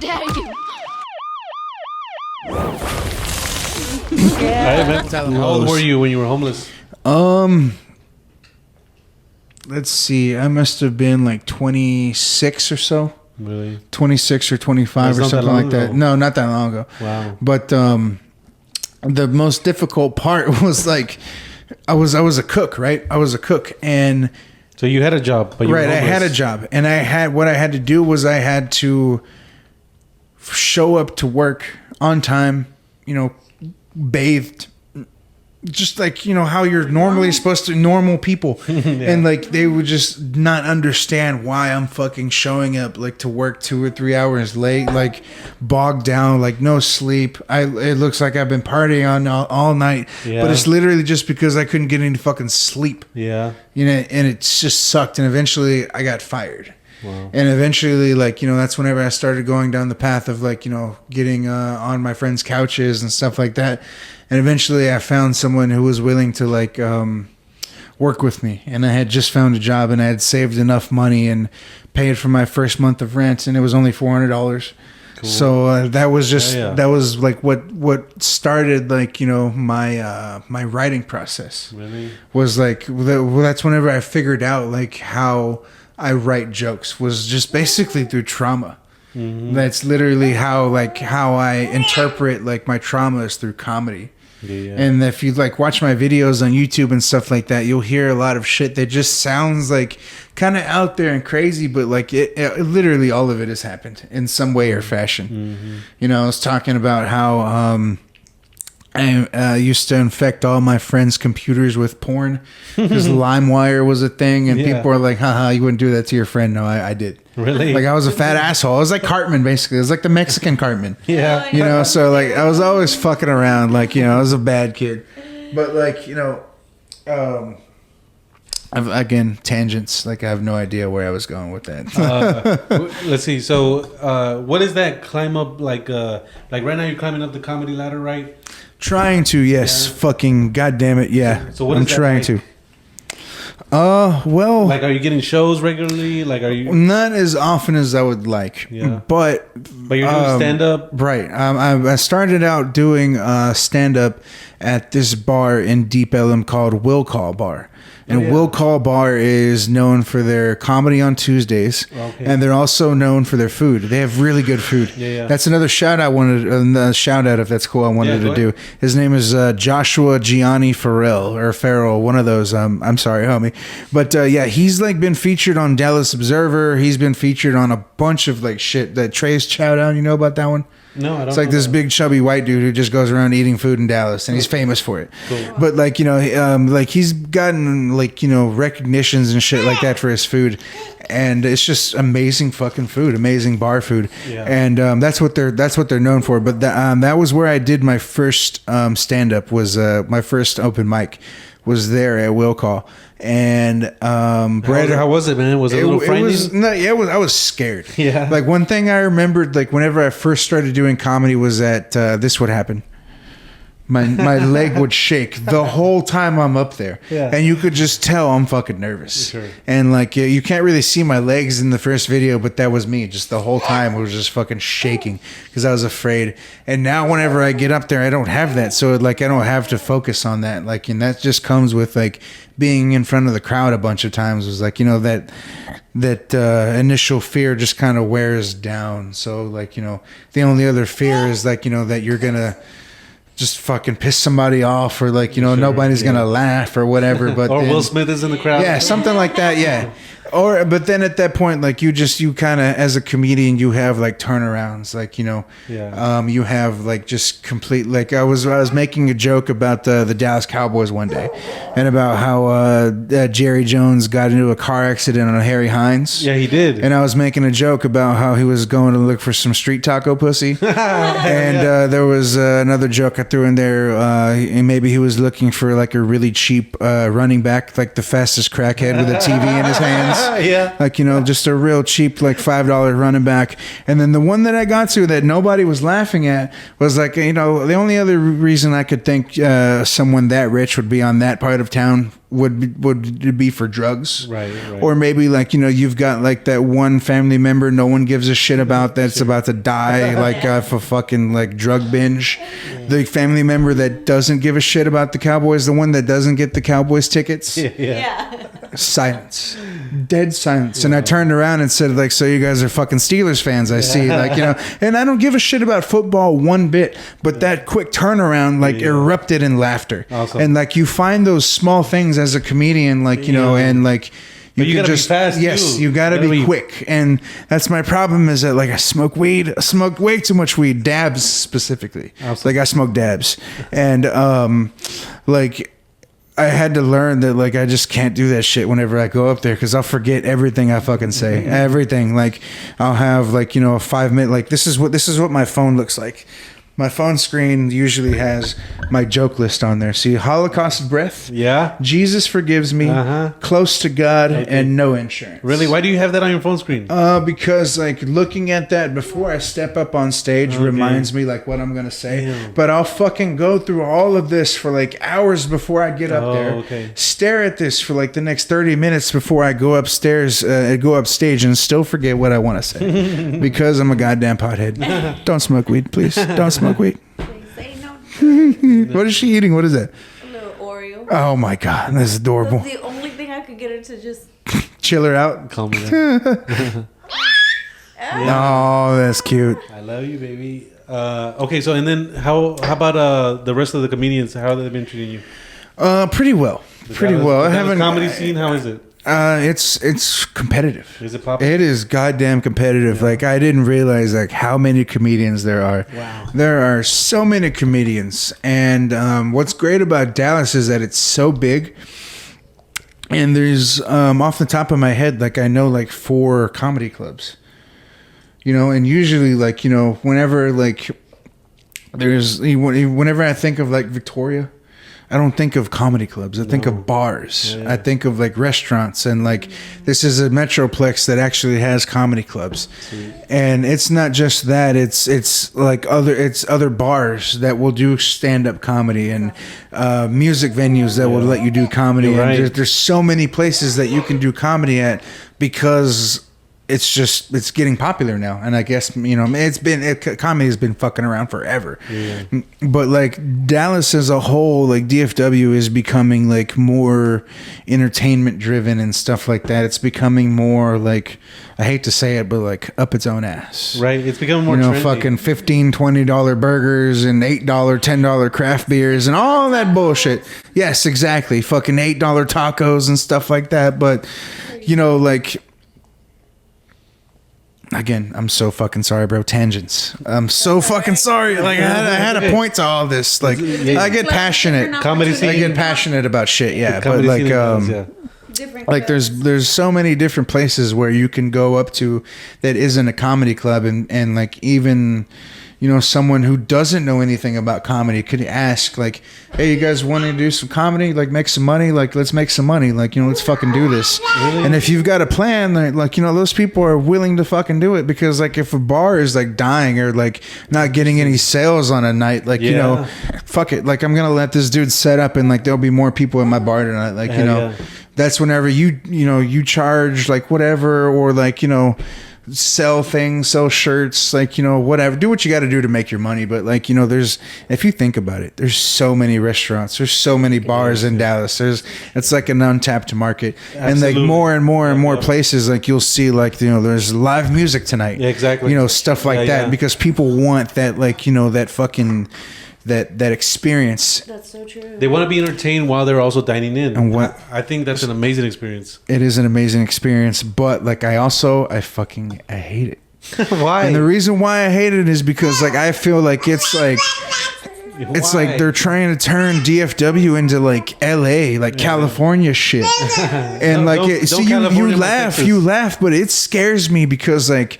dare you? How old were you when you were homeless? Let's see. I must have been like 26 or so. Really? 26 or 25 or something like that. No, not that long ago. Wow. But the most difficult part was like I was a cook, right? I was a cook, and so you had a job, but you right, were I homeless. had a job, and I had to do was I had to show up to work on time, bathed, just like how you're normally supposed to, normal people. And like they would just not understand why I'm fucking showing up like to work 2 or 3 hours late, like bogged down, like no sleep. It looks like I've been partying all night, but it's literally just because I couldn't get any fucking sleep. Yeah. And it just sucked, and eventually I got fired. Wow. And eventually, like, that's whenever I started going down the path of, like, getting on my friends' couches and stuff like that. And eventually I found someone who was willing to, like, work with me. And I had just found a job, and I had saved enough money and paid for my first month of rent, and it was only $400. Cool. So that was just, that was, like, what started, like, my writing process. Really? Was, like, that's whenever I figured out, like, how I write jokes was just basically through trauma. Mm-hmm. That's literally how I interpret like my trauma is through comedy. Yeah. And if you like watch my videos on YouTube and stuff like that, you'll hear a lot of shit that just sounds like kind of out there and crazy, but like it literally all of it has happened in some way or fashion. Mm-hmm. I was talking about how I used to infect all my friends' computers with porn because LimeWire was a thing, and people were like, haha, you wouldn't do that to your friend. No, I did. Really? Like, I was a fat asshole. I was like Cartman, basically. I was like the Mexican Cartman. Yeah. So, like, I was always fucking around. Like, I was a bad kid. But, like, again, tangents. Like, I have no idea where I was going with that. Let's see. So, what is that climb up, like right now you're climbing up the comedy ladder, right? Trying to, yes. Yeah. Fucking goddamn it, yeah. So what is I'm that trying like? to. Well, like, are you getting shows regularly? Like, are you not as often as I would like? Yeah. But you're doing stand up, right? I started out doing stand up at this bar in Deep Ellum called Will Call Bar. And Will Call Bar is known for their comedy on Tuesdays, and they're also known for their food. They have really good food. That's another shout out if that's cool. I wanted to do. His name is Joshua Gianni Farrell, one of those. I'm sorry, homie, but he's like been featured on Dallas Observer. He's been featured on a bunch of like shit. That Trey's Chowdown, you know about that one? No, I don't. It's like this big chubby white dude who just goes around eating food in Dallas, and he's famous for it. Cool. But like like he's gotten like recognitions and shit like that for his food, and it's just amazing fucking food, amazing bar food, and that's what they're known for. But that was where I did my first stand up. Was my first open mic was there at Will Call. And how was it, man? Was it a little frightening? I was scared. Yeah. Like, one thing I remembered, like, whenever I first started doing comedy was that this would happen. My leg would shake the whole time I'm up there. Yeah. And you could just tell I'm fucking nervous. Sure. And like, you can't really see my legs in the first video, but that was me. Just the whole time I was just fucking shaking because I was afraid. And now whenever I get up there, I don't have that. So like, I don't have to focus on that. Like, and that just comes with like being in front of the crowd a bunch of times. Was like, that initial fear just kind of wears down. So like, the only other fear is like, that you're gonna just fucking piss somebody off, or like, nobody's gonna laugh or whatever. But or Will Smith is in the crowd. Yeah, something like that. Yeah. But then at that point, like, you kind of, as a comedian, you have like turnarounds, like, you have like just complete, like, I was making a joke about the Dallas Cowboys one day, and about how Jerry Jones got into a car accident on Harry Hines. Yeah, he did. And I was making a joke about how he was going to look for some street taco pussy. And there was another joke I threw in there. And maybe he was looking for like a really cheap running back, like the fastest crackhead with a TV in his hands. Yeah. Like, you know, just a real cheap, like $5 running back. And then the one that I got to that nobody was laughing at was like, you know, the only other reason I could think someone that rich would be on that part of town would be for drugs. Right. Or maybe like, you know, you've got like that one family member no one gives a shit about that's about to die like for fucking like drug binge. The family member that doesn't give a shit about the Cowboys, the one that doesn't get the Cowboys tickets. Yeah. Silence. Dead silence. And I turned around and said, like, so you guys are fucking Steelers fans, I see. Like, you know, and I don't give a shit about football one bit, but that quick turnaround like erupted in laughter. Awesome. And like you find those small things as a comedian, like, you know, and like you gotta just be fast. yes, too. you gotta be quick. And that's my problem is that like I smoke weed. I smoke way too much weed, dabs specifically. Awesome. Like I smoke dabs. And like I had to learn that like I just can't do that shit whenever I go up there because I'll forget everything I fucking say. Everything. Like I'll have like, you know, a 5 minute like this is what my phone looks like. My phone screen usually has my joke list on there. See, Holocaust breath. Yeah. Jesus forgives me. Close to God and no insurance. Really? Why do you have that on your phone screen? Because like looking at that before I step up on stage reminds me like what I'm gonna say. Damn. But I'll fucking go through all of this for like hours before I get up there. Okay. Stare at this for like the next 30 minutes before I go upstairs, go upstage, and still forget what I want to say because I'm a goddamn pothead. Don't smoke weed, please. Don't smoke weed. Say no. What is she eating? What is that? A little Oreo. Oh my god, that's adorable. That's the only thing I could get her to just. Chill her out. Calm me down. Oh, that's cute. I love you, baby. Okay, so and then how about the rest of the comedians? How have they been treating you? Pretty well. Pretty well. I haven't comedy scene. How is it? It's competitive. Is it popular? It is goddamn competitive. Like I didn't realize like how many comedians there are. Wow. There are so many comedians, and what's great about Dallas is that it's so big. And there's off the top of my head, like I know like 4 comedy clubs. You know, and usually like, you know, whenever like whenever I think of like Victoria, I don't think of comedy clubs. I think of bars. I think of like restaurants, and like this is a metroplex that actually has comedy clubs. And it's not just that. It's like other bars that will do stand up comedy and music venues that will let you do comedy. Right. And there's so many places that you can do comedy at because it's getting popular now. And I guess, you know, comedy has been fucking around forever. But like Dallas as a whole, like DFW is becoming like more entertainment driven and stuff like that. It's becoming more like, I hate to say it, but like up its own ass. Right. It's becoming more, you know, trendy. fucking $15-$20 burgers and $8 $10 craft beers and all that bullshit. Yes, exactly. Fucking $8 tacos and stuff like that. But you know, like, again, I'm so fucking sorry, bro. Tangents. I'm so fucking sorry. Like I had a point to all this. Like I get passionate. Comedy scene. I get passionate about shit. Yeah, but Comedy like scene Different like there's so many different places where you can go up to that isn't a comedy club, and like even, you know, someone who doesn't know anything about comedy could ask like, hey, you guys want to do some comedy, like make some money, like let's make some money, like, you know, let's fucking do this. Really? And if you've got a plan, like, you know, those people are willing to fucking do it, because like if a bar is like dying or like not getting any sales on a night, like, you know, fuck it, like I'm gonna let this dude set up and like there'll be more people in my bar tonight, like, you know. That's whenever you charge like whatever, or like, you know, sell things, sell shirts, like, you know, whatever, do what you got to do to make your money. But like, you know, if you think about it, there's so many restaurants, there's so many bars in Dallas, it's like an untapped market. Absolutely. And like more and more and more places, like you'll see like, you know, there's live music tonight, exactly, you know, stuff like that, because people want that, like, you know, that fucking that experience. That's so true. They want to be entertained while they're also dining in. And what I think that's an amazing experience. It is an amazing experience, but like I hate it. Why? And the reason why I hate it is because like I feel like it's like they're trying to turn DFW into like LA, like California shit. And like you laugh, but it scares me because like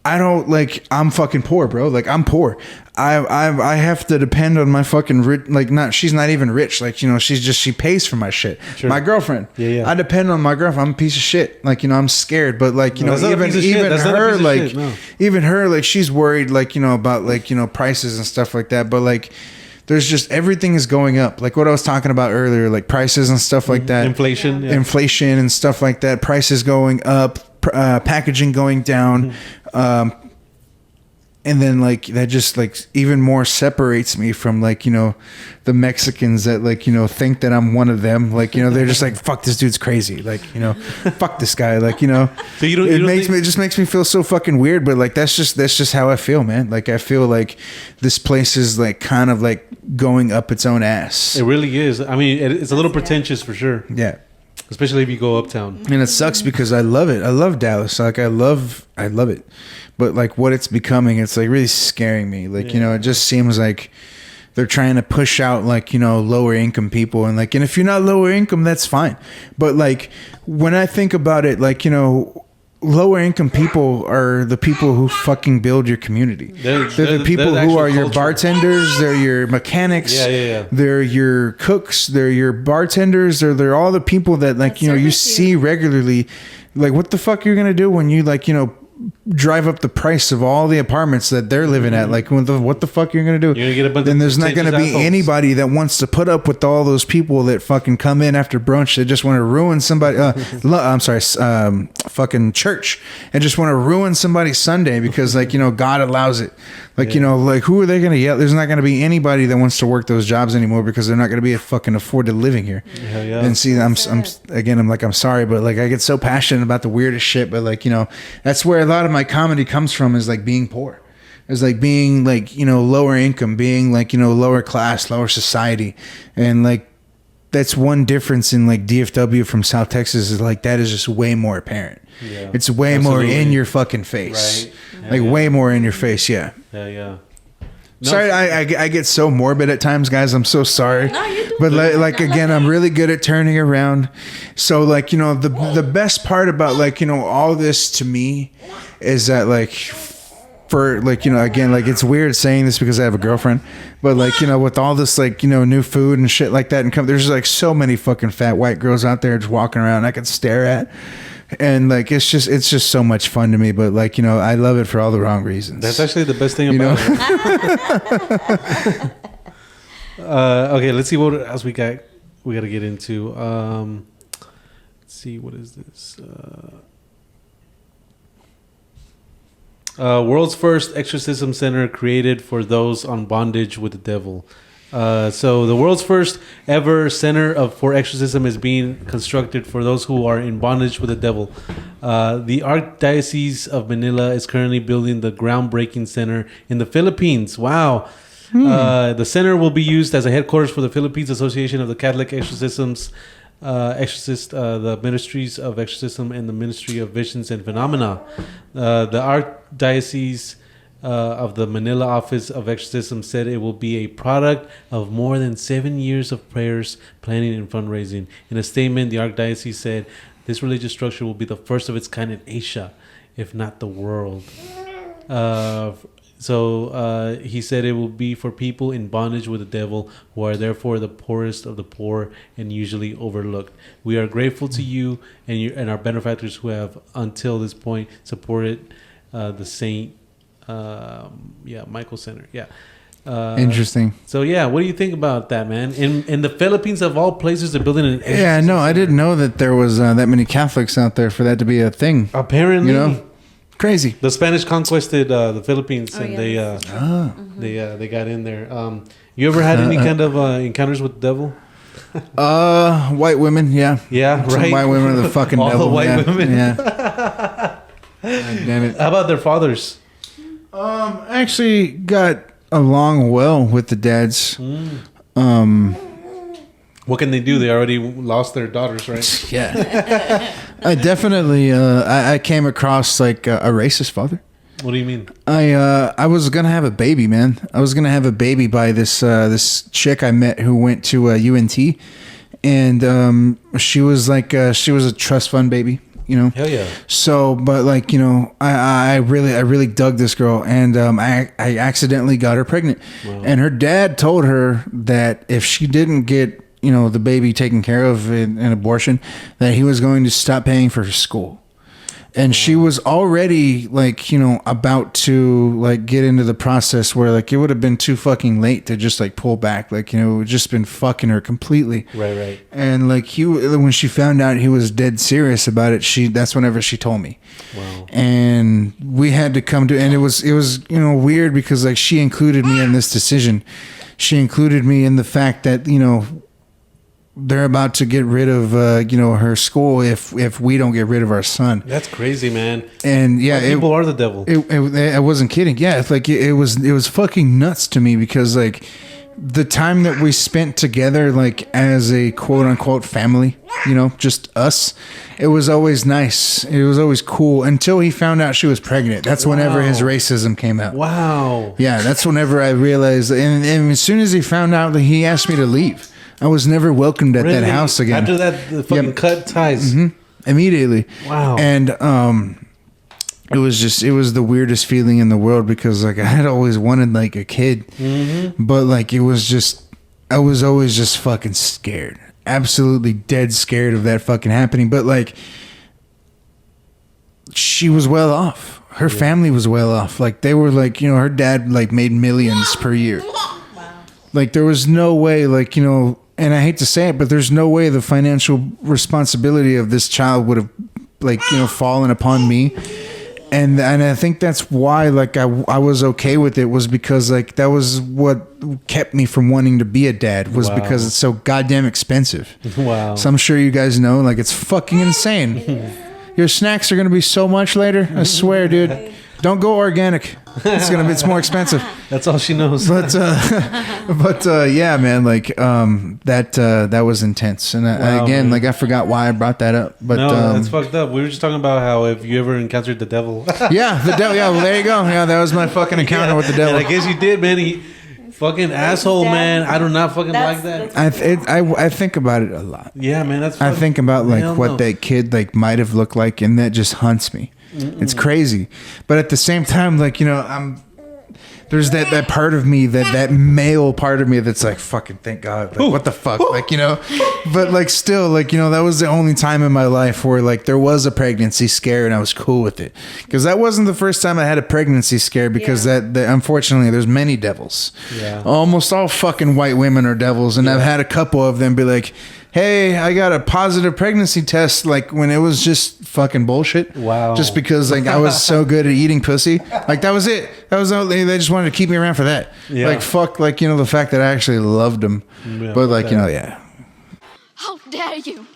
I don't like. I'm fucking poor, bro. Like I'm poor. I have to depend on my fucking rich. Like not. She's not even rich. Like she pays for my shit. Sure. My girlfriend. Yeah. I depend on my girlfriend. I'm a piece of shit. Like I'm scared. But like No, even her like no. even her like she's worried like about like prices and stuff like that. But like. There's just everything is going up. Like what I was talking about earlier, like prices and stuff like that. Inflation. Yeah. Inflation and stuff like that. Prices going up, packaging going down. And then like that just like even more separates me from like, the Mexicans that like, think that I'm one of them. Like, they're just like, fuck, this dude's crazy. Like, fuck this guy. Like, So it just makes me feel so fucking weird. But like, that's just how I feel, man. Like, I feel like this place is like kind of like going up its own ass. It really is. I mean, it's a little pretentious for sure. Yeah. Especially if you go uptown. And it sucks because I love it. I love Dallas. Like I love it. But like what it's becoming, it's like really scaring me. Like, it just seems like they're trying to push out like, lower income people. And like, and if you're not lower income, that's fine. But like when I think about it, like, lower income people are the people who fucking build your community. They're the people who are your bartenders. They're your mechanics. Yeah. They're your cooks. They're your bartenders. They're all the people that like, you see regularly. Like what the fuck you're going to do when you like, drive up the price of all the apartments that they're living at. Like what the fuck you're gonna do? You're gonna get a bunch then of there's not gonna be assholes. anybody that wants to put up with all those people that fucking come in after brunch that just want to ruin somebody. I'm sorry, fucking church and just want to ruin somebody's Sunday because like God allows it. Like like who are they gonna yell? There's not gonna be anybody that wants to work those jobs anymore because they're not gonna be a fucking afford to living here. Yeah. And see, I'm sorry, but like I get so passionate about the weirdest shit, but like that's where a lot of my comedy comes from is like being poor. It's like being like lower income, being like lower class, lower society, and like that's one difference in like DFW from South Texas is like that is just way more apparent. Yeah. It's way more in your fucking face, right? Way more in your face. Yeah. No, Sorry, I get so morbid at times, guys. I'm so sorry. No, you do. But like again, I'm really good at turning around. So like the best part about like all this to me is that like for like again like it's weird saying this because I have a girlfriend, but like with all this like new food and shit like that and there's like so many fucking fat white girls out there just walking around I could stare at. And like it's just so much fun to me, but like I love it for all the wrong reasons. That's actually the best thing about it. Okay, let's see what else we got to get into. Let's see, what is this? World's first exorcism center created for those on bondage with the devil. So the world's first ever center for exorcism is being constructed for those who are in bondage with the devil. The Archdiocese of Manila is currently building the groundbreaking center in the Philippines. Wow. The center will be used as a headquarters for the Philippines Association of the Catholic Exorcisms, the Ministries of Exorcism and the Ministry of Visions and Phenomena. The Archdiocese of the Manila Office of Exorcism said it will be a product of more than 7 years of prayers, planning, and fundraising. In a statement, the Archdiocese said this religious structure will be the first of its kind in Asia, if not the world. So he said it will be for people in bondage with the devil who are therefore the poorest of the poor and usually overlooked. We are grateful to you and our benefactors who have until this point supported the Saint Michael Center. Interesting. So what do you think about that, man? In the Philippines of all places, they're building an exorcism center. I didn't know that there was that many Catholics out there for that to be a thing. Apparently, crazy. The Spanish conquested the Philippines, and they got in there. You ever had any kind of encounters with the devil? White women, yeah, right. Some white women are the fucking all devil. The white women, yeah. Damn it. How about their fathers? I actually got along well with the dads. What can they do? They already lost their daughters, right? Yeah. I definitely I came across like a racist father. What do you mean? I was gonna have a baby, man. I was gonna have a baby by this chick I met who went to UNT, and she was a trust fund baby. you know? Hell yeah. So, but like, you know, I really dug this girl, and I accidentally got her pregnant. Wow. And her dad told her that if she didn't get, you know, the baby taken care of in an abortion, that he was going to stop paying for her school. And she was already like, you know, about to like get into the process where like it would have been too fucking late to just like pull back. Like, you know, it would just been fucking her completely. Right. And like when she found out he was dead serious about it, that's whenever she told me. Wow. And we had to come to, and it was, you know, weird because like she included me in this decision. She included me in the fact that, you know, they're about to get rid of, you know, her school if we don't get rid of our son. That's crazy, man. And yeah, people are the devil. I wasn't kidding. Yeah, it's like it was fucking nuts to me because like the time that we spent together, like as a quote unquote family, you know, just us, it was always nice. It was always cool until he found out she was pregnant. That's whenever his racism came out. Wow. Yeah, that's whenever I realized. And as soon as he found out, that he asked me to leave. I was never welcomed at that house again. After that, the fucking cut ties. Mm-hmm. Immediately. Wow. And it was the weirdest feeling in the world because like I had always wanted like a kid, but like I was always just fucking scared, absolutely dead scared of that fucking happening. But like she was well off. Her family was well off. Like they were like, you know, her dad like made millions per year. Wow. Like there was no way, like, you know, and I hate to say it, but there's no way the financial responsibility of this child would have, like, you know, fallen upon me. And I think that's why, like, I was okay with it, was because, like, that was what kept me from wanting to be a dad, was because it's so goddamn expensive. Wow. So I'm sure you guys know, like, it's fucking insane. Your snacks are going to be so much later. I swear, dude. Don't go organic. It's more expensive. That's all she knows. But yeah, man, like that was intense. And again, like I forgot why I brought that up. But no, that's fucked up. We were just talking about how if you ever encountered the devil. Yeah, the devil. Yeah, well, there you go. Yeah, that was my fucking encounter with the devil. And I guess you did, man. He fucking asshole, man. I do not fucking like that. I think about it a lot. Yeah, man. I think about like what that kid like might have looked like, and that just haunts me. It's crazy. But at the same time, like, you know, there's that part of me, that male part of me that's like, fucking thank God. Like, what the fuck? Like, you know, but like still, like, you know, that was the only time in my life where like there was a pregnancy scare and I was cool with it. Because that wasn't the first time I had a pregnancy scare, because that unfortunately there's many devils. Yeah. Almost all fucking white women are devils. And I've had a couple of them be like, hey, I got a positive pregnancy test, like when it was just fucking bullshit. Wow. Just because like I was so good at eating pussy. Like that was it. That was all, they just wanted to keep me around for that. Yeah. Like fuck, like, you know, the fact that I actually loved them. Yeah, but like, you know, yeah. How dare you?